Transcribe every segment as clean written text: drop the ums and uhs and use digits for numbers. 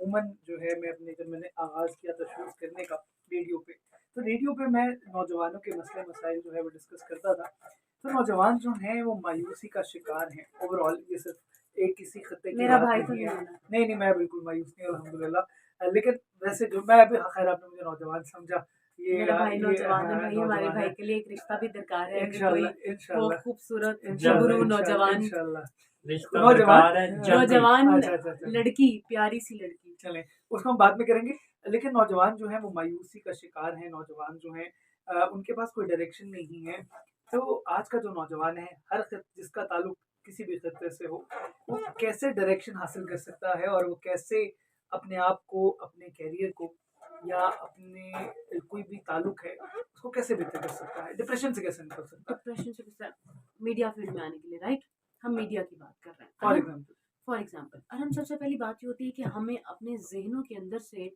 अमूमन जो है मैं अपने जब मैंने आगाज़ किया था शोज़ करने का रेडियो पे, तो रेडियो पे मैं नौजवानों के मसले-मसाइल जो है वो डिस्कस करता था। तो नौजवान जो हैं वो मायूसी का शिकार हैं ओवरऑल, ये सिर्फ़ एक किसी खित्ते की मेरा बात भाई तो नहीं नहीं है। होना। नहीं, नहीं, मैं बिल्कुल मायूस नहीं हूँ अल्हम्दुलिल्लाह। लेकिन वैसे जो मैं अभी ख़ैर आपने मुझे नौजवान समझा। मेरा भाई ये नौजवान है हाँ, भाई, हमारे नौजवान भाई है। के लिए एक रिश्ता भी दरकार है कि कोई इंशाअल्लाह, वो इंशाअल्लाह, खूबसूरत इंशाअल्लाह, गबरू इंशाअल्लाह, नौजवान इंशाअल्लाह। रिश्ता नौजवान दरकार है जल्दी। नौजवान अच्छा, अच्छा, अच्छा। लड़की, प्यारी सी लड़की। चलें, उसको हम बाद में करेंगे। लेकिन नौजवान जो हैं वो मायूसी का शिकार हैं, नौजवान जो हैं उनके पास कोई डायरेक्शन नहीं है। तो आज का जो नौजवान है, हर जिसका ताल्लुक किसी भी खित्ते से हो, वो कैसे डायरेक्शन हासिल कर सकता है और वो कैसे अपने आप को, अपने करियर को या अपने कोई भी ताल्लुक है, उसको कैसे बेहतर कर सकता है? डिप्रेशन से कैसे निकल सकता है? डिप्रेशन से गुस्सा मीडिया फील्ड में आने के लिए, राइट? हम मीडिया की बात कर रहे हैं। For example. और हम सबसे पहली बात ये होती है कि हमें अपने ज़हनों के अंदर से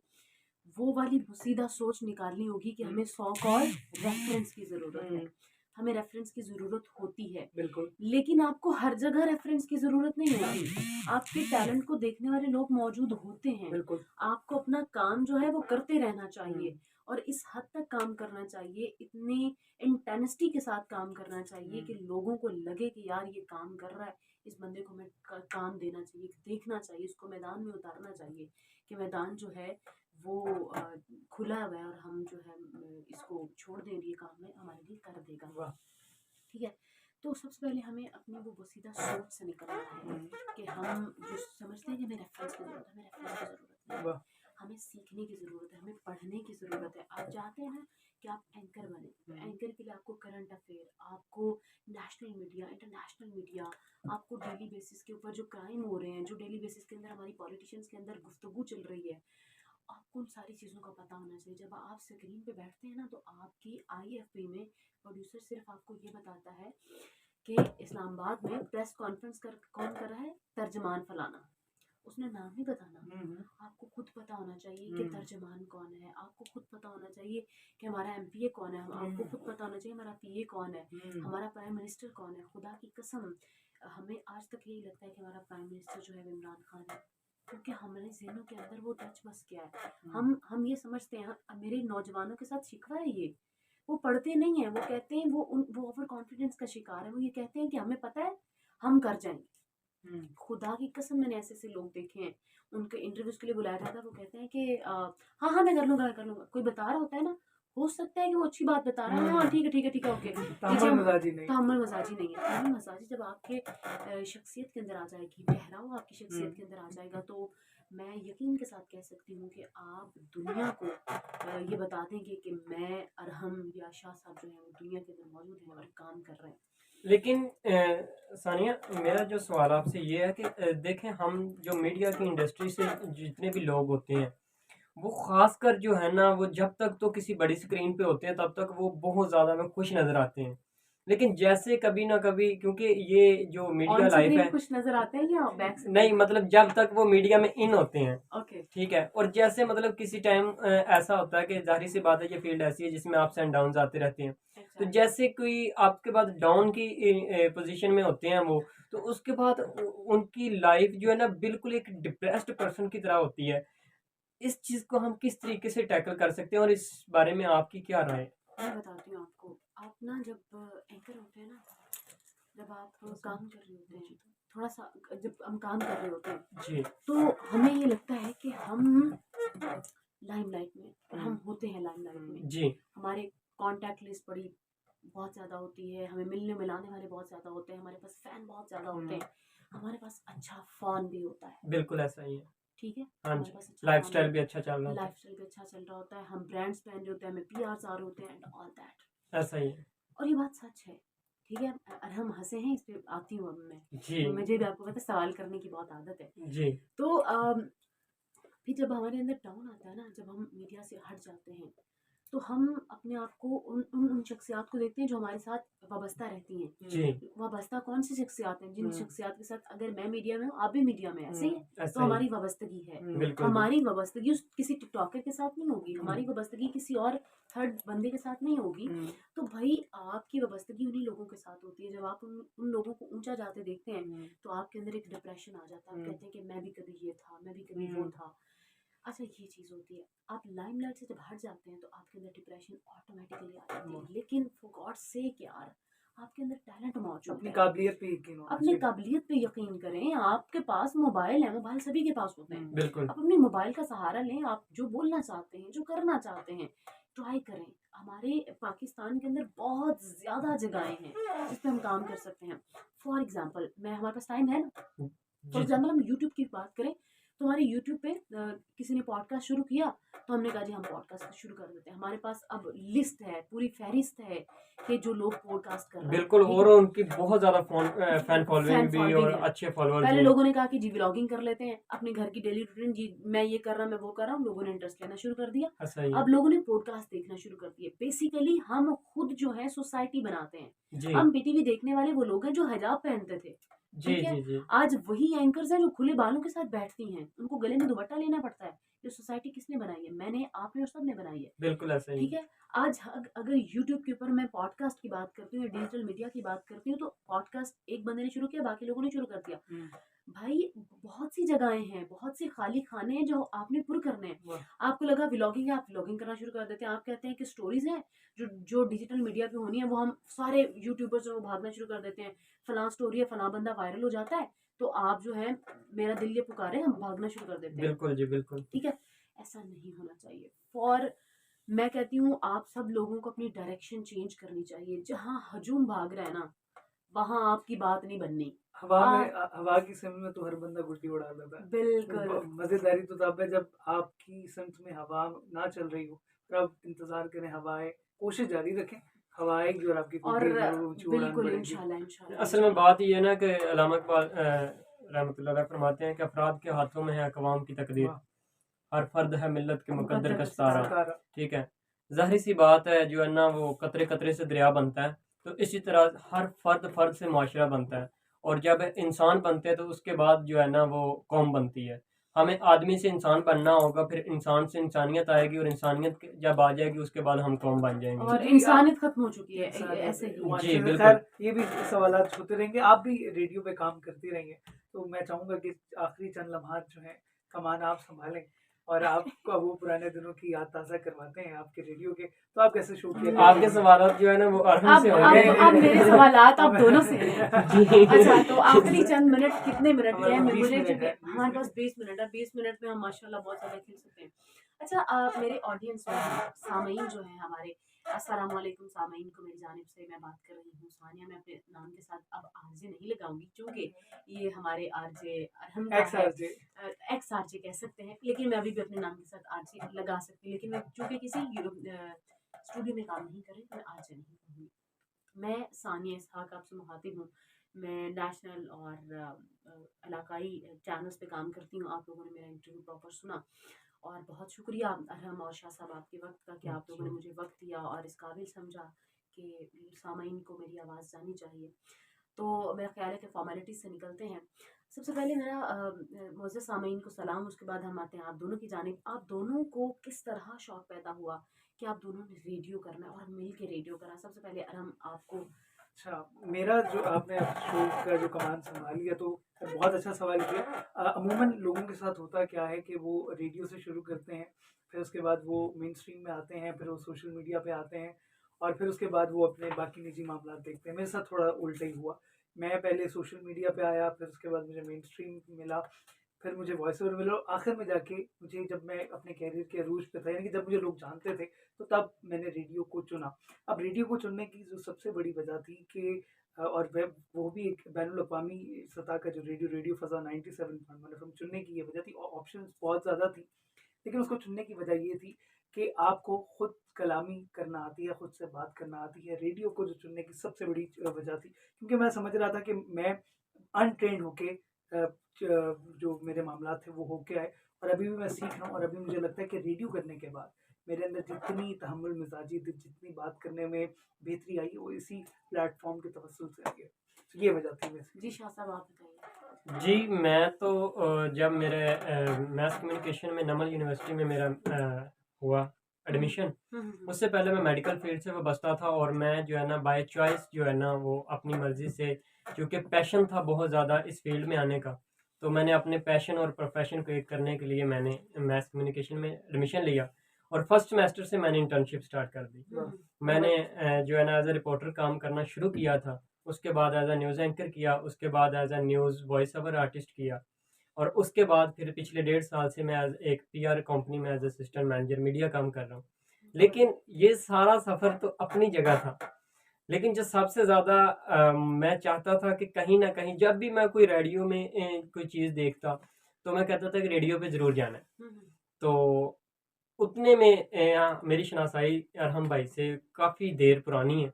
वो वाली सीधा सोच निकालनी होगी कि हमें सो कॉल्ड रेफरेंस की ज़रूरत है। हमें रेफरेंस की ज़रूरत होती है। बिल्कुल। लेकिन आपको हर जगह रेफरेंस की ज़रूरत नहीं होती। आपके टैलेंट को देखने वाले लोग मौजूद होते हैं। बिल्कुल। आपको अपना काम जो है वो करते रहना चाहिए और इस हद तक काम करना चाहिए, इतनी इंटेंसिटी के साथ काम करना चाहिए कि लोगों को लगे कि यार ये काम कर रहा है, इस बंदे को मैं काम देना चाहिए, देखना चाहिए, इसको मैदान में उतारना चाहिए कि मैदान जो है वो खुला हुआ है और हम जो है इसको छोड़ दें, ये काम है हमारे लिए कर देगा। वाह! ठीक है, तो सबसे पहले हमें अपनी वो वसीदा सोच से निकलना है कि हम जो समझते हैं कि हमें रेफरेंस की ज़रूरत है, हमें रेफरेंस की ज़रूरत नहीं है। वाह! हमें सीखने की ज़रूरत है, हमें पढ़ने की ज़रूरत है। आप चाहते हैं ना कि आप एंकर बने, तो एंकर के लिए आपको करंट अफेयर, आपको नेशनल मीडिया, इंटरनेशनल मीडिया, आपको डेली बेसिस के ऊपर जो क्राइम हो रहे हैं, जो डेली बेसिस के अंदर हमारी पॉलिटिशियंस के अंदर गुफ्तगू चल रही है, आपको उन सारी चीज़ों का पता होना चाहिए। जब आप स्क्रीन पे बैठते हैं ना तो आपकी आईएफपी में प्रोड्यूसर सिर्फ आपको ये बताता है कि इस्लामाबाद में प्रेस कॉन्फ्रेंस कौन कर रहा है, तर्जमान फलाना, उसने नाम नहीं बताना। आपको खुद पता होना चाहिए कि तर्जमान कौन है, आपको खुद पता होना चाहिए कि हमारा एमपीए कौन है, आपको खुद पता होना चाहिए हमारा पीए कौन है, हमारा प्राइम मिनिस्टर कौन है। खुदा की कसम हमें आज तक यही लगता है कि हमारा प्राइम मिनिस्टर जो है इमरान खान है, क्योंकि हमारे ज़हनों के अंदर वो टच बस गया है। हम ये समझते हैं, मेरे नौजवानों के साथ शिकवा है ये, वो पढ़ते नहीं है, वो कहते हैं वो ओवर कॉन्फिडेंस का शिकार है। वो ये कहते हैं कि हमें पता है, हम कर जाएंगे। खुदा की कसम मैंने ऐसे ऐसे लोग देखे हैं, उनके इंटरव्यूज के लिए बुलाया जाता है, वो कहते हैं कि हाँ हाँ मैं कर लूंगा, मैं कर लूंगा। कोई बता रहा होता है ना, हो सकता है कि वो अच्छी बात बता रहा है, हाँ ठीक है ठीक है ठीक है ओके, तहम्मुल मजाजी नहीं। तहम्मुल मजाजी नहीं है। तहम्मुल मजाजी जब आपके शख्सियत के अंदर आ जाएगी, पहराव आपकी शख्सियत के अंदर आ जाएगा, तो मैं यकीन के साथ कह सकती हूँ कि आप दुनिया को ये बता देंगे कि मैं अरहम या शाह साहब जो है वो दुनिया के अंदर मौजूद हैं और काम कर रहे हैं। लेकिन सानिया, मेरा जो सवाल आपसे ये है कि देखें, हम जो मीडिया की इंडस्ट्री से जितने भी लोग होते हैं, वो खासकर जो है ना, वो जब तक तो किसी बड़ी स्क्रीन पे होते हैं तब तक वो बहुत ज़्यादा में खुश नज़र आते हैं। लेकिन जैसे कभी ना कभी, क्योंकि ये जो मीडिया लाइफ है, कुछ नजर आते हैं या बैक से? नहीं मतलब जब तक वो मीडिया में इन होते हैं, ओके ठीक है। और जैसे मतलब किसी टाइम ऐसा होता है कि जाहिर सी बात है ये फील्ड ऐसी है जिसमें अप्स एंड डाउन्स आते रहते हैं। तो जैसे कोई आपके बाद डाउन की पोजीशन में होते हैं वो, तो उसके बाद उनकी लाइफ जो है ना बिल्कुल एक डिप्रेस्ड पर्सन की तरह होती है। इस चीज़ को हम किस तरीके से टैकल कर सकते हैं और इस बारे में आपकी क्या राय है? मैं बताती हूँ आपको। आप ना जब एंकर होते हैं ना, जब आप काम कर रहे होते हैं, थोड़ा सा जब हम काम कर रहे होते हैं जी तो हमें ये लगता है कि हम लाइमलाइट में, और हम होते हैं लाइमलाइट में। जी हमारे कांटेक्ट लिस्ट बड़ी बहुत ज़्यादा होती है, हमें मिलने मिलाने वाले बहुत ज़्यादा होते हैं, हमारे पास फैन बहुत ज़्यादा होते हैं, हमारे पास अच्छा फ़ोन भी होता है, बिल्कुल ऐसा ही है। ठीक है, हाँ हमारे जी, पास अच्छा लाइफस्टाइल भी अच्छा चल रहा होता है। लाइफस्टाइल भी अच्छा चल रहा होता है, हम ब्रांड्स पहन रहे होते हैं, हमें पीआर्स आ रहे होते हैं एंड ऑल दैट। ऐसा ही है। और ये बात सच है, ठीक है। और हम हंसे हैं इस पे, आती हूँ अब मैं, जी मुझे भी आपको पता है सवाल करने की बहुत आदत है। जी तो फिर जब हमारे अंदर डाउन आता है ना, जब हम मीडिया से हट जाते हैं, तो हम अपने आप को उन शख्सियात को देखते हैं जो हमारे साथ वाबस्ता रहती हैं। जी वाबस्ता कौन सी शख्सियात हैं, जिन शख्सियात के साथ अगर मैं मीडिया में हूँ, आप भी मीडिया में, ऐसे ही है, तो ऐसा ही हमारी वाबस्तगी है। बिल्कुल हमारी वाबस्तगी उस किसी टिकटॉकर के साथ नहीं होगी, हमारी वाबस्तगी किसी और थर्ड बंदे के साथ नहीं होगी। तो भाई आपकी वाबस्तगी उन्हीं लोगों के साथ होती है। जब आप उन लोगों को ऊंचा जाते देखते हैं तो आपके अंदर एक डिप्रेशन आ जाता है। आप कहते हैं कि मैं भी कभी ये था, मैं भी कभी वो था। अच्छा ये चीज़ होती है, आप लाइमलाइट से जब हट जाते हैं तो आपके अंदर डिप्रेशन ऑटोमेटिकली आ जाती है, लेकिन फॉर गॉड सेक यार, आपके अंदर टैलेंट मौजूद अपनी है, काबिलियत पे यकीन होना अपनी चाहिए। काबिलियत पे यकीन करें। आपके पास मोबाइल है, मोबाइल सभी के पास होते हैं, बिल्कुल आप अपने मोबाइल का सहारा लें, आप जो बोलना चाहते हैं, जो करना चाहते हैं, ट्राई करें। हमारे पाकिस्तान के अंदर बहुत ज़्यादा जगहें हैं जिस पे हम काम कर सकते हैं। फॉर एग्ज़ाम्पल, मैं हमारे पास टाइम है ना, फॉर जी एग्जाम्पल हम यूट्यूब की बात करें तो हमारे यूट्यूब पे किसी ने पॉडकास्ट शुरू किया तो हमने कहा जी हम पॉडकास्ट शुरू कर देते हैं। हमारे पास अब लिस्ट है, पूरी फहरिस्त है कि जो लोग पॉडकास्ट कर रहे हैं, बिल्कुल, ठीक और है, उनकी बहुत ज्यादा फैन फॉलोइंग फैन भी फॉलोइंग और है। अच्छे फॉलोअर्स पहले भी हैं। लोगों ने कहा कि जी व्लॉगिंग कर लेते हैं, अपने घर की डेली रूटीन, जी मैं ये कर रहा, मैं वो कर रहा हूँ, लोगों ने इंटरेस्ट लेना शुरू कर दिया। ऐसा ही है। अब लोगों ने पॉडकास्ट देखना शुरू कर दिए। बेसिकली हम खुद जो है सोसाइटी बनाते हैं। जी हम पीटीवी देखने वाले वो लोग हैं जो हिजाब पहनते थे, जी ठीक है, जी जी आज वही एंकर्स हैं जो खुले बालों के साथ बैठती हैं, उनको गले में दुपट्टा लेना पड़ता है। ये सोसाइटी किसने बनाई है? मैंने, आपने और सबने बनाई है, बिल्कुल ऐसा ही ठीक है। आज अगर यूट्यूब के ऊपर मैं पॉडकास्ट की बात करती हूँ या डिजिटल मीडिया की बात करती हूँ, तो पॉडकास्ट एक बंदे ने शुरू किया, बाकी लोगों ने शुरू कर दिया। हम्म, भाई बहुत सी जगहें हैं, बहुत से खाली खाने हैं जो आपने पुर करने हैं। वाह, आपको लगा व्लॉगिंग है, आप व्लॉगिंग करना शुरू कर देते हैं। आप कहते हैं कि स्टोरीज हैं जो जो डिजिटल मीडिया पे होनी है, वो हम सारे यूट्यूबर्स जो भागना शुरू कर देते हैं। फलां स्टोरी है, फलां बंदा वायरल हो जाता है, तो आप जो है, मेरा दिल ये पुकारे, हम भागना शुरू कर देते हैं, बिल्कुल जी बिल्कुल। ठीक है। ऐसा नहीं होना चाहिए। फॉर मैं कहती हूँ आप सब लोगों को अपनी डायरेक्शन चेंज करनी चाहिए। जहाँ हजूम भाग रहा है ना, वहां आपकी बात नहीं बननी। हवा आ, में हवा की सिमत में तो हर बंदा गुड्डी उड़ा देता है। बिल्कुल। मजेदारी तो तब है जब आपकी सिमत में हवा ना चल रही हो, फिर आप इंतजार करें हवाएं, कोशिश जारी रखें, हवा आएगी और आपकी और गुड्डी जरूर ऊंची उड़ान बिल्कुल भरेगी। इंशाल्लाह इंशाल्लाह असल में इंशाल्लाह। बात ये है ना कि अल्लामा इकबाल रहमतुल्लाह अलैह फरमाते हैं कि अफराद के हाथों में है अक़वाम की तकदीर, वाह, हर फर्द है मिल्लत के मुकद्दर मुकद्दर का का सितारा। सितारा। सितारा। ठीक है, ज़ाहिर सी बात है जो है ना, वो कतरे कतरे से दरिया बनता है, तो इसी तरह हर फर्द फर्द से माशरा बनता है, और जब इंसान बनते हैं तो उसके बाद जो है ना वो कौम बनती है। हमें आदमी से इंसान बनना होगा, फिर इंसान से इंसानियत आएगी, और इंसानियत जब आ जाएगी उसके बाद हम कौम बन जाएंगे। और जी, इंसानियत खत्म हो चुकी है इंसानियत ऐसे ही। माशरे जी से। बिल्कुल। खैर ये भी सवालात होते रहेंगे, आप भी रेडियो पे काम करती रहेंगे, तो मैं चाहूंगा कि आखिरी चंद लम्हात जो है कमान आप संभालें, और आपको वो पुराने दिनों की याद ताज़ा करवाते हैं आपके रेडियो के। तो आप कैसे शो किया आपके करती थी? सवालात जो है ना वो अरहम अब से अब होंगे। अब मेरे सवालात आप दोनों से हैं। जी अच्छा तो आखिरी चंद मिनट, कितने मिनट के हमारे हैं? पास 20 मुझे मिनट चूंकि है, 20 हमारे मिनट। पास 20 मिनट है, 20 मिनट में हम माशाल्लाह बहुत ज़्यादा खेल सकते हैं। अच्छा मेरे ऑडियंस में सामीन जो है हमारे, अस्सलाम वालेकुम सामीन को मेरी जानिब से मैं बात कर रही हूँ सानिया। मैं अपने नाम के साथ अब आरजे नहीं लगाऊंगी, क्योंकि ये हमारे आरजे अरहम का एक्स है, आर जे। एक्स आरजे कह सकते हैं, लेकिन मैं अभी भी अपने नाम के साथ आरजे लगा सकती हूँ। लेकिन मैं चूंकि किसी स्टूडियो में काम नहीं कर रही, तो मैं आरजे नहीं कहूँगी। मैं सानिया इसहाक आपसे मुखातिब हूँ। मैं नेशनल और इलाकाई चैनल्स पे काम करती हूँ। आप लोगों ने मेरा इंटरव्यू प्रॉपर सुना, और बहुत शुक्रिया अरहम और शाह साहब आपके वक्त का, कि आप लोगों ने मुझे वक्त दिया और इस काबिल समझा कि सामाइन को मेरी आवाज़ जानी चाहिए। तो मेरा ख्याल है कि फॉर्मेलिटीज़ से निकलते हैं। सबसे पहले मेरा मोअज़्ज़ज़ सामीन को सलाम, उसके बाद हम आते हैं आप दोनों की जानिब। आप दोनों को किस तरह शौक़ पैदा हुआ कि आप दोनों ने रेडियो करना है और मिल के रेडियो करा? सबसे पहले अरहम आपको। अच्छा, मेरा जो आपने शो का जो कमान संभाल लिया, तो बहुत अच्छा सवाल किया। अमूमन लोगों के साथ होता क्या है कि वो रेडियो से शुरू करते हैं, फिर उसके बाद वो मेन स्ट्रीम में आते हैं, फिर वो सोशल मीडिया पे आते हैं, और फिर उसके बाद वो अपने बाकी निजी मामला देखते हैं। मेरे साथ थोड़ा उल्टा ही हुआ। मैं पहले सोशल मीडिया पे आया, फिर उसके बाद मुझे मेन स्ट्रीम मिला, फिर मुझे वॉइस ओवर मिला, और आखिर में जाके मुझे, जब मैं अपने कैरियर के अरूज पे था, यानी कि जब मुझे लोग जानते थे, तो तब मैंने रेडियो को चुना। अब रेडियो को चुनने की जो सबसे बड़ी वजह थी कि और वो भी एक बैनुल-अक़वामी सतह का जो रेडियो फ़ज़ा 97.1 एफ़एम चुनने की ये वजह थी। ऑप्शंस बहुत ज़्यादा थी, लेकिन उसको चुनने की वजह ये थी कि आपको खुद कलामी करना आती है, खुद से बात करना आती है। रेडियो को जो चुनने की सबसे बड़ी वजह थी, क्योंकि मैं समझ रहा था कि मैं अनट्रेन्ड होके जो मेरे मामला थे वो होके आए, और अभी भी मैं सीख रहा हूँ, और अभी मुझे लगता है कि रेडियो करने के बाद मेरे अंदर जितनी तहम्मुल मिजाजी थी, जितनी बात करने में बेहतरी आई, वो इसी प्लेटफॉर्म के तवस्सुल से आई है। तो ये वजह थी वैसे। जी शाह साहब आप बताइए। जी, मैं तो जब मेरे मैथ कम्युनिकेशन में नमल यूनिवर्सिटी में मेरा हुआ एडमिशन, उससे पहले मैं मेडिकल फील्ड से वाबस्ता था, और मैं जो है ना बाय चॉइस जो है ना वो अपनी मर्ज़ी से, क्योंकि पैशन था बहुत ज़्यादा इस फील्ड में आने का, तो मैंने अपने पैशन और प्रोफेशन को एक करने के लिए मैंने मैथ कम्युनिकेशन में एडमिशन लिया और फर्स्ट सेमेस्टर से मैंने इंटर्नशिप स्टार्ट कर दी। मैंने जो है ना एज ए रिपोर्टर काम करना शुरू किया था, उसके बाद एज अ न्यूज़ एंकर किया, उसके बाद as a news voice over artist किया और उसके बाद फिर पिछले 1.5 साल से मैं एज एक PR कंपनी में एज असिस्टेंट मैनेजर मीडिया काम कर रहा हूँ। लेकिन ये सारा सफ़र तो अपनी जगह था, लेकिन जो सबसे ज़्यादा मैं चाहता था कि कहीं ना कहीं जब भी मैं कोई रेडियो में कोई चीज़ देखता तो मैं कहता था कि रेडियो पे ज़रूर जाना है। तो उतने में मेरी शनासाई अरहम भाई से काफ़ी देर पुरानी है।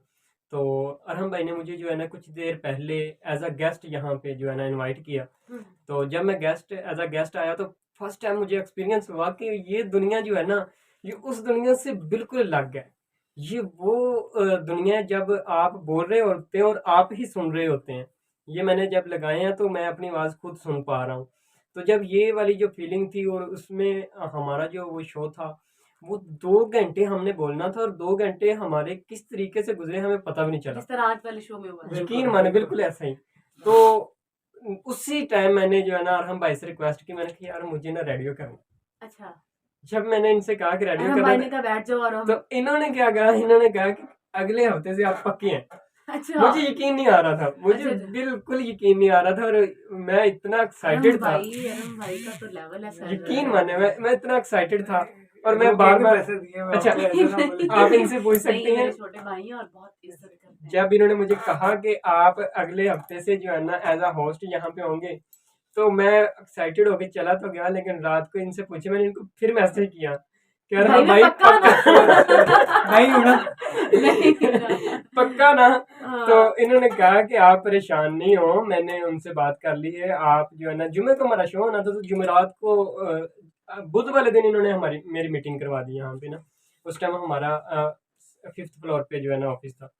तो अरहम भाई ने मुझे जो है ना कुछ देर पहले एज अ गेस्ट यहाँ पे जो है ना इनवाइट किया। तो जब मैं एज अ गेस्ट आया तो फर्स्ट टाइम मुझे एक्सपीरियंस हुआ कि ये दुनिया जो है ना ये उस दुनिया से बिल्कुल अलग है। ये वो दुनिया है जब आप बोल रहे होते हैं और आप ही सुन रहे होते हैं। ये मैंने जब लगाए हैं तो मैं अपनी आवाज़ खुद सुन पा रहा हूँ। तो जब ये वाली जो फीलिंग थी और उसमें हमारा जो वो शो था वो 2 घंटे हमने बोलना था और 2 घंटे हमारे किस तरीके से गुजरे हमें पता भी नहीं चला। जिस तरह आज वाले शो में हुआ। यकीन माने बिल्कुल ऐसा ही। तो उसी टाइम मैंने जो है ना अरहम भाई से रिक्वेस्ट की, मैंने कहा यार मुझे ना रेडियो करना। अच्छा। जब मैंने इनसे कहा कि रेडियो अरहम भाई ने करना कहा बैठ जाओ और हम तो इन्होंने क्या कहा, इन्होंने कहा कि अगले हफ्ते से आप पक्के हैं। अच्छा। मुझे यकीन नहीं आ रहा था, मुझे अच्छा, अच्छा। बिल्कुल यकीन नहीं आ रहा था और मैं इतना एक्साइटेड था। अरहम भाई का तो लेवल है सर। यकीन माने मैं इतना एक्साइटेड था और मैं वो बार के बार पैसे दिए मैं अच्छा आपको ऐसे ना बोले। आप इनसे पूछ नहीं, सकते ये हैं। मेरे छोटे भाई हैं और बहुत इज्जत करते हैं। जब इन्होंने मुझे कहा कि आप अगले हफ्ते से जो है ना एज अ होस्ट यहाँ पे होंगे तो मैं एक्साइटेड होके चला तो गया, लेकिन रात को इनसे पूछे, मैंने इनको फिर मैसेज किया कि यार हाँ भाई पक्का ना? नहीं उड़ा नहीं उड़ा। पक्का ना। हाँ। तो इन्होंने कहा कि आप परेशान नहीं हो, मैंने उनसे बात कर ली है, आप जो है ना जुमे को हमारा शो होना था तो जुमेरात को बुध वाले दिन इन्होंने मेरी मीटिंग करवा दी यहाँ पे ना। उस टाइम हमारा 5th फ्लोर पे जो है ना ऑफिस था।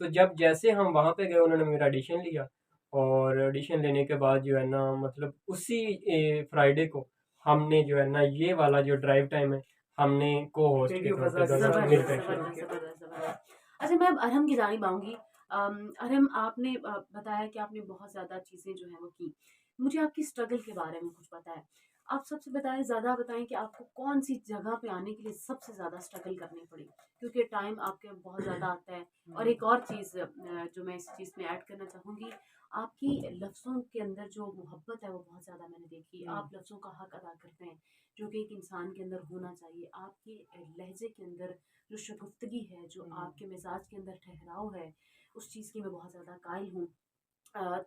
तो जब जैसे हम वहाँ पे गए उन्होंने मेरा ऑडिशन लिया और ऑडिशन लेने के बाद जो है ना मतलब उसी फ्राइडे को हमने जो है ना ये वाला जो ड्राइव टाइम है हमने को होस्ट के रेडियो तौर पे फसा दोनों के मिलकर शुरू जबरदस्त किया। जबरदस्त जबरदस्त। अच्छा, मैं अब अरहम की जानिब आऊंगी। अरहम, आपने बताया कि आपने बहुत ज़्यादा चीज़ें जो हैं वो की। मुझे आपकी स्ट्रगल के बारे में कुछ पता है। आप सबसे बताएं, ज़्यादा बताएं कि आपको कौन सी जगह पे आने के लिए सबसे ज़्यादा स्ट्रगल करनी पड़ी, क्योंकि टाइम आपके बहुत ज़्यादा आता है। और एक और चीज़ जो मैं इस चीज़ में ऐड करना चाहूँगी, आपकी लफ्ज़ों के अंदर जो मोहब्बत है वो बहुत ज़्यादा मैंने देखी। आप लफ्ज़ों का हक अदा करते हैं जो कि एक इंसान के अंदर होना चाहिए। आपके लहजे के अंदर जो शगुफ्तगी है, जो आपके मिजाज के अंदर ठहराव है, उस चीज़ की मैं बहुत ज़्यादा कायल हूँ।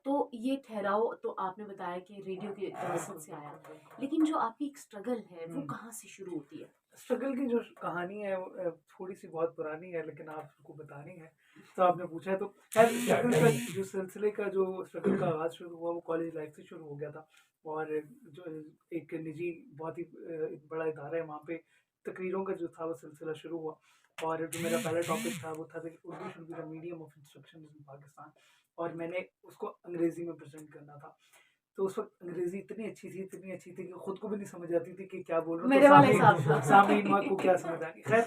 तो ये ठहराव तो आपने बताया कि रेडियो के दरअसल से आया, लेकिन जो आपकी एक स्ट्रगल है वो कहाँ से शुरू होती है? स्ट्रगल की जो कहानी है वो थोड़ी सी बहुत पुरानी है, लेकिन आपको बतानी है तो आपने पूछा है तो खैर स्ट्रगल का जो सिलसिले का जो स्ट्रगल का आगाज़ शुरू हुआ वो कॉलेज लाइफ से शुरू हो गया था। और जो एक निजी बहुत ही एक बड़ा इदारा है वहाँ पे तकरीरों का जो था वो सिलसिला शुरू हुआ। और जो मेरा पहला टॉपिक था वो था कि Urdu should be the medium of instruction इन पाकिस्तान, और मैंने उसको अंग्रेज़ी में प्रेजेंट करना था। तो उस वक्त अंग्रेज़ी इतनी अच्छी थी कि खुद को भी नहीं समझ आती थी कि क्या बोल रहा हूँ, मेरे तो वाला हिसाब था। सामईन को क्या समझ आ गई। खैर,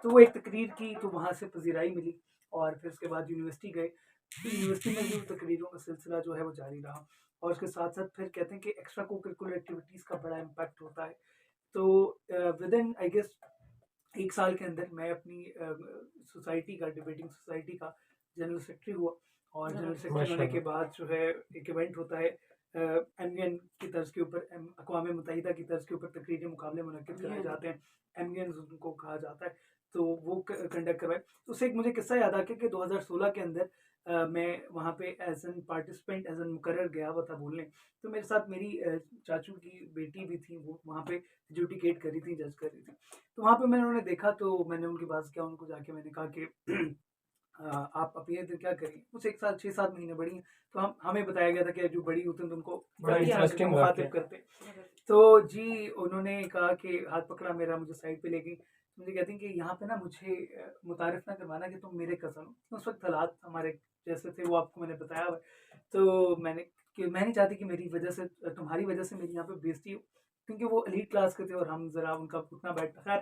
तो वो एक तकरीर की तो वहाँ से पज़ीराई मिली और फिर उसके बाद यूनिवर्सिटी गए। तो यूनिवर्सिटी में भी तकरीरों का सिलसिला जो है वो जारी रहा और उसके साथ-साथ फिर कहते हैं कि एक्स्ट्रा को-करिकुलर एक्टिविटीज़ का बड़ा इम्पैक्ट होता है। तो विदिन आई गेस 1 साल के अंदर मैं अपनी सोसाइटी का, डिबेटिंग सोसाइटी का जनरल सेक्रेटरी हुआ। और जनरल सेक्रेटरी होने के बाद जो है एक इवेंट होता है एमवीएन की तर्ज के ऊपर, अक़वाम मुत्तहिदा की तर्ज के ऊपर तकरीरी मुकाबले मुनक्किद कराए जाते हैं, एमवीएन उनको कहा जाता है। तो वो कंडक्ट करवाए। तो उससे एक मुझे किस्सा याद आ गया कि 2016 के अंदर मैं वहाँ पे as an participant, as an मुकर्रर गया हुआ था बोलने। तो मेरे साथ मेरी चाचू की बेटी भी थी, वो वहाँ पे एजुकेट कर रही थी, जज कर रही थी। तो वहाँ पे मैंने उन्हें देखा तो मैंने उनके पास गया, उनको जाके मैंने कहा कि आप अभी इधर क्या करें? मुझसे 1 साल 6-7 महीने बड़ी हैं। तो हमें बताया गया था कि जो बड़ी होती हैं तो उनको बड़ा इंटरेस्टिंग मुखातिब करते। तो जी उन्होंने कहा कि हाथ पकड़ा मेरा, मुझे साइड पे ले गई। मुझे कहती हैं कि यहाँ पे ना मुझे मुतारिफ ना करवाना कि तुम मेरे कज़न हो। उस वक्त हालात हमारे जैसे थे वो आपको मैंने बताया हुआ है। तो मैं नहीं चाहती कि मेरी वजह से, तुम्हारी वजह से मेरी यहाँ पे बेइज्जती हो, क्योंकि वो एलीट क्लास के थे और हम ज़रा उनका उठना बैठना। खैर,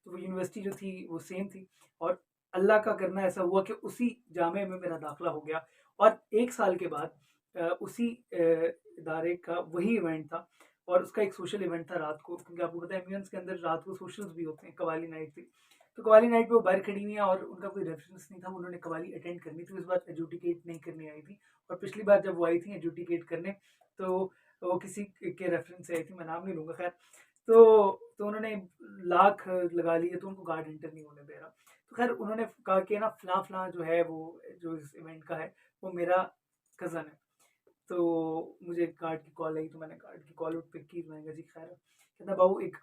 तो वो यूनिवर्सिटी जो थी वो सेम थी और अल्लाह का करना ऐसा हुआ कि उसी जामे में मेरा दाखिला हो गया। और 1 साल के बाद उसी इदारे का वही इवेंट था और उसका एक सोशल इवेंट था रात को, क्योंकि आपको पता है एम्बियंस के अंदर रात को सोशल्स भी होते हैं। कवाली नाइट थी, तो कवाली नाइट पे वो बाहर खड़ी हुई हैं और उनका कोई रेफरेंस नहीं था, उन्होंने कवाली अटेंड करनी थी, इस बार एजुटिकेट नहीं करने आई थी। और पिछली बार जब वो आई थी एजुटिकेट करने, तो वो किसी के रेफरेंस से आई थी, मैं नाम नहीं लूँगा खैर। तो उन्होंने लाख लगा लिए, तो उनको गार्ड एंटर नहीं होने दे रहा। तो खैर उन्होंने कहा कि ना फलां जो है वो जो इस इवेंट का है वो मेरा कज़न है। तो मुझे गार्ड की कॉल आई, तो मैंने गार्ड की कॉल पिक की, मैंने कहा जी खैर है? कहता बाबू एक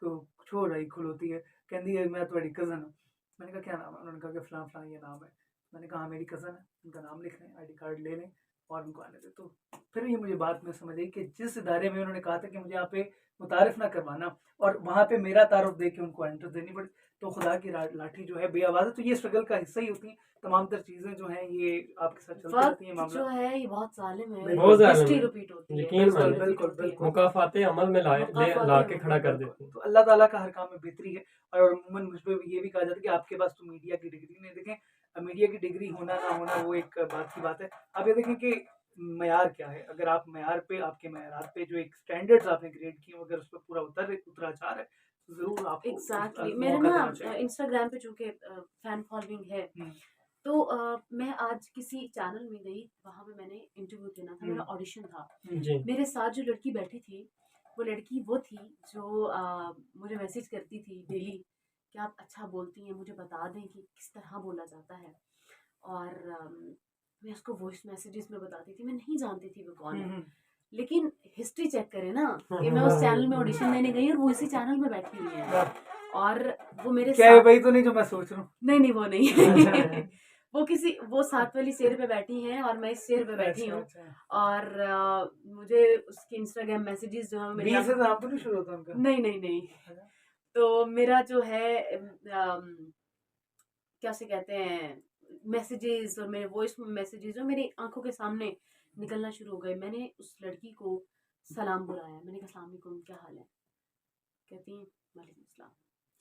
छोर आई खुलोती है, कहती है मैं तुम्हारी कज़न हूँ। मैंने कहा क्या नाम है? उन्होंने कहा कि फलां फलां ये नाम है। मैंने कहा हाँ मेरी कज़न है, उनका नाम लिख लें, आईडी कार्ड ले लें और उनको आने दें। तो फिर ये मुझे बात में समझ आई कि जिस इदारे में उन्होंने कहा था कि मुझे यहाँ पे मुतारिफ ना करवाना और वहाँ पे मेरा तारुफ दे के उनको एंट्रेंस देनी पड़ी, तो खुदा की लाठी जो है बेआवाज़ है। तो ये स्ट्रगल का हिस्सा ही होती है, तमाम तर चीज़ें जो हैं ये आपके साथ चलती रहती हैं। वक्त मामला जो है ये बहुत जालिम है, बिल्कुल। बहुत ज़्यादा हिस्ट्री रिपीट होती है, यकीन बिल्कुल, माने, बिल्कुल, होती है। बिल्कुल। मुकाफाते अमल में ला मुकाफाते के अमल खड़ा में, कर बिल्कुल। देती हैं। तो अल्लाह ताला का हर काम में बेहतरी है और अमूमन मुझ पे ये भी कहा जाता है कि आपके पास तो मीडिया की डिग्री नहीं। देखें, मीडिया की डिग्री होना ना होना वो एक बात की बात है। आप ये देखें कि मयार क्या है, अगर आप मयार पे, आपके मयारात पे जो एक स्टैंडर्ड्स आपने क्रिएट किए हैं, अगर उस पर पूरा उतराचार है, तो ज़रूर आपको एग्जैक्टली। उस मेरे मौका ना देना चाहिए। इंस्टाग्राम पे चूंकि फैन फॉलोइंग है, हुँ, तो मैं आज किसी चैनल में गई, वहाँ पे मैंने इंटरव्यू देना था, मेरा ऑडिशन था। हुँ, जी। मेरे साथ जो लड़की बैठी थी, वो लड़की वो थी जो मुझे मैसेज करती थी डेली कि आप अच्छा बोलती हैं, मुझे बता दें कि किस तरह बोला जाता है। और मैं उसको वॉइस मैसेजेस में बताती थी, मैं नहीं जानती थी वो कौन हुँ, है। हुँ। लेकिन हिस्ट्री चेक करें ना कि मैं उस चैनल में ऑडिशन देने गई और वो इसी चैनल में बैठी हुई है और वो मेरे क्या है साथ। वही तो नहीं जो मैं सोच रहा हूँ? नहीं वो नहीं अच्छा, वो सात वाली शेर पे बैठी हैं और मैं इस शेर पे बैठी अच्छा, हूँ। अच्छा। और मुझे उसके इंस्टाग्राम मैसेजेस जो है मेरी बी से नाम तो नहीं शुरू होता उनका? नहीं तो मेरा जो है क्या से कहते हैं, मैसेजेस और मेरे वॉइस मैसेजेस जो मेरी आंखों के सामने निकलना शुरू हो गए। मैंने उस लड़की को सलाम बुलाया, मैंने कहा अस्सलाम वालेकुम, क्या हाल है? कहती हैं वालेकुम सलाम।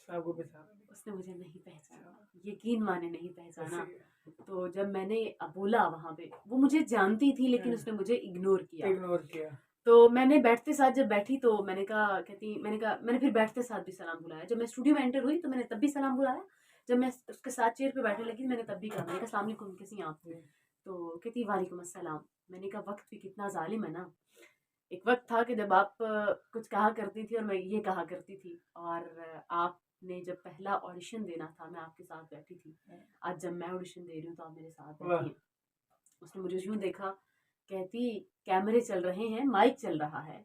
आपको पहचाना नहीं? उसने मुझे नहीं पहचाना, यकीन माने नहीं पहचाना। ऐसे ही तो जब मैंने बोला वहां पे, वो मुझे जानती थी लेकिन हाँ। उसने मुझे इग्नोर किया। इग्नोर किया। तो मैंने बैठते साथ जब बैठी तो मैंने कहा, मैंने फिर बैठते साथ भी सलाम बुलाया। जब मैं स्टूडियो में एंटर हुई तो मैंने तब भी सलाम बुलाया। जब मैं उसके साथ चेयर पे बैठने लगी मैंने तब भी कहा, मैंने कहा अस्सलाम वालेकुम, कैसी हैं आप? जी। तो कहती वालेकुम अस्सलाम। मैंने कहा वक्त भी कितना जालिम है ना। एक वक्त था कि जब आप कुछ कहा करती थी और मैं ये कहा करती थी, और आपने जब पहला ऑडिशन देना था मैं आपके साथ बैठी थी। आज जब मैं ऑडिशन दे रही हूँ तो आप मेरे साथ वाह! बैठी हैं। उसने मुझे यूं देखा, कहती कैमरे चल रहे हैं, माइक चल रहा है,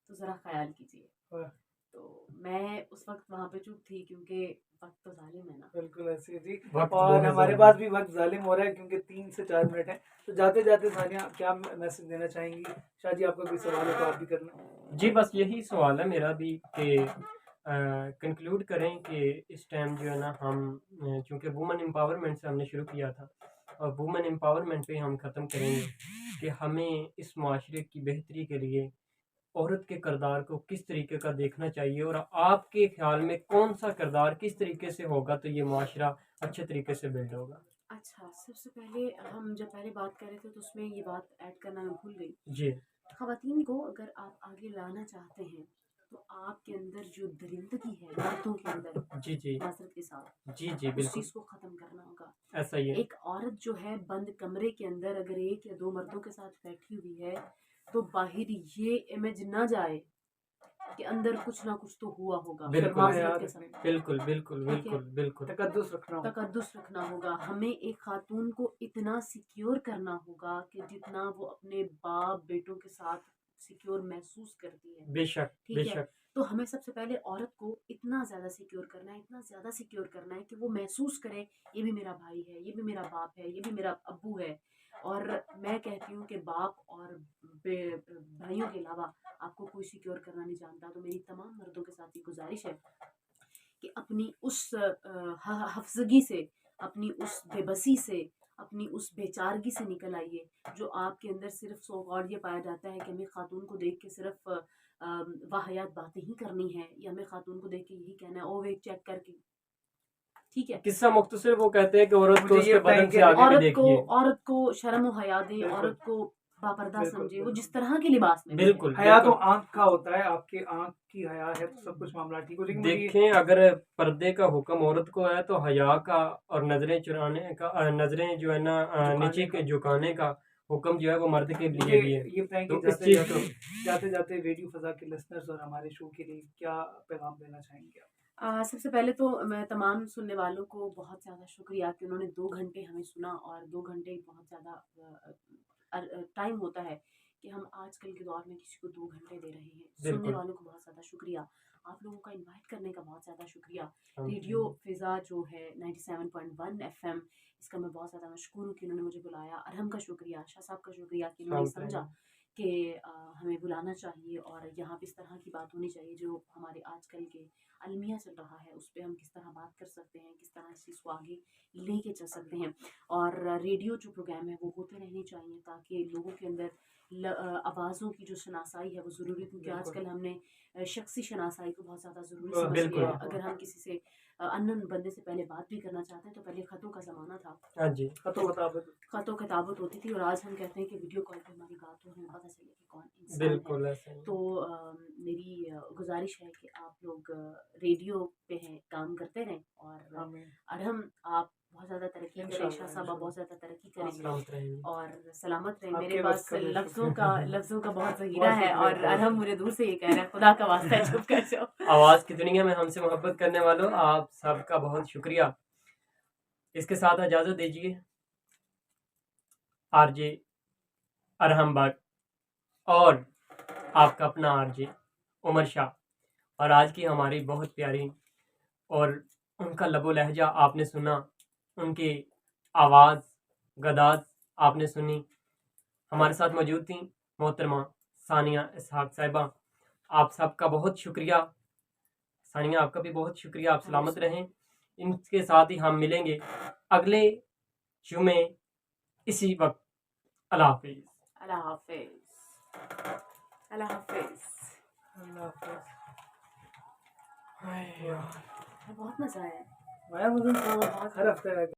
तो ज़रा ख्याल कीजिए। वाह! तो मैं उस वक्त वहाँ पे चुप थी क्योंकि वक्त तो जालिम है ना। बिल्कुल ऐसे ही जी। वक्त और बहुत हमारे ज़्यादा पास भी वक्त जालिम हो रहा है क्योंकि 3 से 4 मिनट हैं। तो जाते-जाते सानिया क्या मैसेज देना चाहेंगी? शायद जी आपका कोई सवाल हो तो आप भी करना। जी, बस यही सवाल है मेरा भी कि कंक्लूड करें कि इस टाइम जो है ना हम चूँकि वुमेन एम्पावरमेंट से हमने शुरू किया था और वुमेन एम्पावरमेंट पे हम ख़त्म करेंगे कि हमें इस माशरे की बेहतरी के लिए औरत के किरदार को किस तरीके का देखना चाहिए और आपके ख्याल में कौन सा किरदार किस तरीके से होगा तो ये माशरा अच्छे तरीके से बिल्ड होगा? अच्छा, सबसे पहले हम जब पहले बात कर रहे थे तो उसमें ये बात ऐड करना मैं भूल गई। जी। ख़वातीन को अगर आप आगे लाना चाहते हैं तो आपके अंदर जो दरिंदगी है मर्दों के अंदर, जी, जी। माज़रत के साथ, जी, जी, उस बिल्कुल। चीज़ को ख़त्म करना होगा। ऐसा ही है। एक औरत जो है बंद कमरे के अंदर अगर 1 या 2 मर्दों के साथ बैठी हुई है तो बाहर ये इमेज ना जाए कि अंदर कुछ ना कुछ तो हुआ होगा बिल्कुल। माज़रत के साथ। बिल्कुल, बिल्कुल, ठीक है? बिल्कुल, बिल्कुल। तकद्दुस रखना हो। तकद्दुस रखना होगा। हमें एक खातून को इतना सिक्योर करना होगा कि जितना वो अपने बाप बेटों के साथ सिक्योर महसूस करती है। बेशक, ठीक है? बेशक। तो हमें सबसे पहले औरत को इतना ज़्यादा सिक्योर करना है, इतना ज़्यादा सिक्योर करना है कि वो महसूस करे ये भी मेरा भाई है, ये भी मेरा बाप है, ये भी मेरा अब्बू है। और मैं कहती हूँ कि बाप और भाइयों के अलावा आपको कोई सिक्योर करना नहीं जानता। तो मेरी तमाम मर्दों के साथ ये गुजारिश है कि अपनी उस हफ्ज़गी से, अपनी उस बेबसी से, अपनी उस बेचारगी से निकल आइए जो आपके अंदर सिर्फ सो कॉल्ड ये पाया जाता है कि हमें खातून को देख के सिर्फ वाहियात बातें ही करनी है या हमें खातून को देख के यही कहना है ओ वेट चेक करके। ठीक है? किस्सा मुख्तसर वो कहते हैं कि औरत को मुझे ये उसके बदन बताएं से कि आगे भी देखिए। औरत को शर्म व हया दें, बिल्कुल। औरत को बापर्दा बिल्कुल, समझे, वो बिल्कुल। जिस तरह के लिबास में भी है। बिल्कुल, हया तो बिल्कुल। आँख का होता है, आपके आँख की हया है तो सब कुछ मामला ठीक हो, लेकिन मुझे देखें, अगर पर्दे का हुक्म औरत को है तो हया का और नज़रें चुराने का नज़रें जो है ना झुकाने नीचे का के झुकाने का हुक्म जो है वो मर्द के मुझे लिए भी है। ये बताएँ कि तो इस चीज़ को जाते-जाते रेडियो फ़ज़ा के लिसनर्स और हमारे शो के लिए क्या पैगाम देना चाहेंगे आप? सबसे पहले तो मैं तमाम सुनने वालों को बहुत ज़्यादा शुक्रिया कि उन्होंने 2 घंटे हमें सुना, और 2 घंटे बहुत ज़्यादा टाइम होता है कि हम आजकल के दौर में किसी को 2 घंटे दे रहे हैं। सुनने बिल्कुल। वालों को बहुत ज़्यादा शुक्रिया। आप लोगों का इनवाइट करने का बहुत ज़्यादा शुक्रिया। हम रेडियो फ़िज़ा जो है 97.1 एफ़एम, इसका मैं बहुत ज़्यादा मशकूर हूँ कि उन्होंने मुझे बुलाया। अरहम का शुक्रिया, शाह साहब का शुक्रिया कि उन्होंने शांत समझा रहें। कि हमें बुलाना चाहिए और यहाँ पे इस तरह की बात होनी चाहिए जो हमारे आजकल के अलमिया चल रहा है, उस पे हम किस तरह बात कर सकते हैं, किस तरह इस चीज़ को आगे लेके चल सकते हैं। और रेडियो जो प्रोग्राम है वो होते रहने चाहिए ताकि लोगों के अंदर आवाज़ों की जो शनासाई है वो ज़रूरी, क्योंकि बिल्कुल। आजकल हमने शख्सी शनासाई को बहुत ज़्यादा ज़रूरी समझ बिल्कुल। लिया है। अगर हम किसी से अननोन बंदे से पहले बात भी करना चाहते हैं तो पहले ख़तों का ज़माना था, हाँ जी। खतो-खताबत ख़तों किताबत होती थी, और आज हम कहते हैं कि वीडियो कॉल पे हमारी बात हो, हमें पता चले कि कौन इंसान है। बिल्कुल ऐसा ही तो है। मेरी गुज़ारिश है कि आप लोग रेडियो पे हैं, काम करते रहें, और आमीन। अरहम आप बहुत ज़्यादा तरक्की करें, शाह इंशाअल्लाह, साहब आप बहुत इंशाअल्लाह। ज़्यादा तरक्की करें आमीन। सलामत रहेंगे। और सलामत रहें। मेरे आपके पास बस का भी लफ्ज़ों शुक्र का लफ्ज़ों का बहुत ज़हीरा बहुत है, शुक्रिया, और बहुत अरहम मुझे दूर से ये कह रहा है, खुदा का वास्ता है चुप कर जाओ। आवाज़ की दुनिया में हमसे मोहब्बत करने वालों, आप सबका बहुत शुक्रिया। इसके साथ इजाज़त दीजिए। आरजे अरहम बट और आपका अपना आरजे उमर शाह। और आज की हमारी बहुत प्यारी और उनका लबो लहजा आपने सुना, उनकी आवाज़ गदाज आपने सुनी। हमारे साथ मौजूद थी मोहतरमा सानिया इसहाक साहिबा। आप सबका बहुत शुक्रिया। सानिया आपका भी बहुत शुक्रिया। आप सलामत रहें। इनके साथ ही हम मिलेंगे अगले जुमे इसी वक्त। अल्लाह हाफिज़। अल्लाह हाफ़िज़। अल्लाह हाफ़िज़। अल्लाह हाफ़िज़। बहुत मज़ा आया। आया मुझे हाँ, बहुत हर हफ्ते